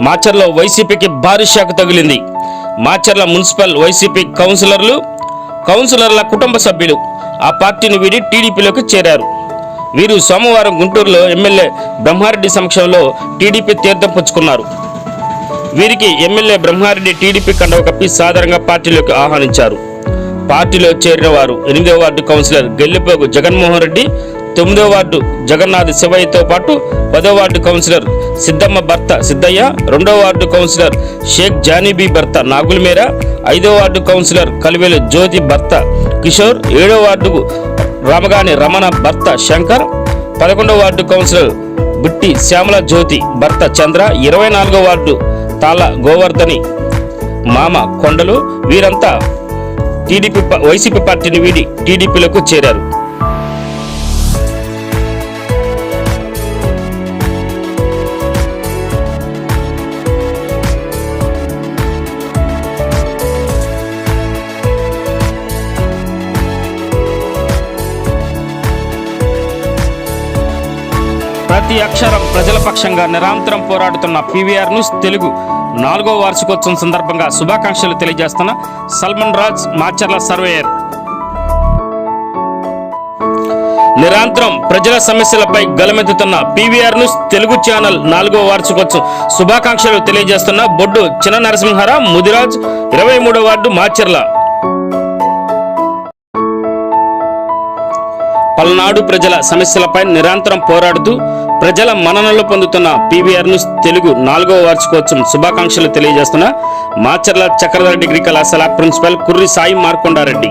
మాచర్ల వైసీపీకి భారీ షాక్ తగిలింది. మాచర్ల మున్సిపల్ వైసీపీ కౌన్సిలర్ల కుటుంబ సభ్యులు ఆ పార్టీని వీడి టీడీపీలోకి చేరారు. వీరు సోమవారం గుంటూరులో ఎమ్మెల్యే బ్రహ్మారెడ్డి సమక్షంలో టీడీపీ తీర్థం పుచ్చుకున్నారు. వీరికి ఎమ్మెల్యే బ్రహ్మారెడ్డి టీడీపీ కండవ కప్పి సాధారణంగా పార్టీలోకి ఆహ్వానించారు. పార్టీలో చేరిన వారు 8వ వార్డు కౌన్సిలర్ గెల్లిపోగు జగన్మోహన్ రెడ్డి, 9వ వార్డు జగన్నాథ్ శివయ్యతో పాటు 10వ వార్డు కౌన్సిలర్ సిద్ధమ్మ భర్త సిద్ధయ్య, 2వ వార్డు కౌన్సిలర్ షేక్ జానీబీ భర్త నాగులమేర, 5వ వార్డు కౌన్సిలర్ కలివేలు జ్యోతి భర్త కిషోర్, 7వ వార్డుకు రామగాని రమణ భర్త శంకర్, 11వ వార్డు కౌన్సిలర్ బుట్టి శ్యామల జ్యోతి భర్త చంద్ర, 24వ వార్డు తాళ గోవర్ధని మామ కొండలు. వీరంతా వైసీపీ పార్టీని వీడి టీడీపీలకు చేరారు. ప్రతి అక్షరం ప్రజల పక్షంగా నిరంతరం పోరాడుతున్న పీవీఆర్ న్యూస్ తెలుగు 4వ వార్షికోత్సవం సందర్భంగా శుభాకాంక్షలు తెలియజేస్తున్న సల్మాన్ రాజ్ మాచర్ల సర్వేయర్. నిరంతరం ప్రజల సమస్యలపై గలమెత్తుతున్న పీవీఆర్ న్యూస్ తెలుగు ఛానల్ 4వ వార్షికోత్సవం శుభాకాంక్షలు తెలియజేస్తున్న బొడ్డు చిన్న నరసింహారావు ముదిరాజ్, 23వ వార్డు మాచర్ల. పల్నాడు ప్రజల సమస్యలపై నిరంతరం పోరాడుతూ ప్రజల మన్ననలు పొందుతున్న పీవీఆర్ న్యూస్ తెలుగు 4వ వార్షికోత్సవం శుభాకాంక్షలు తెలియజేస్తున్న మాచర్ల చక్రధర డిగ్రీ కళాశాల ప్రిన్సిపల్ కుర్రి సాయి మార్కొండారెడ్డి.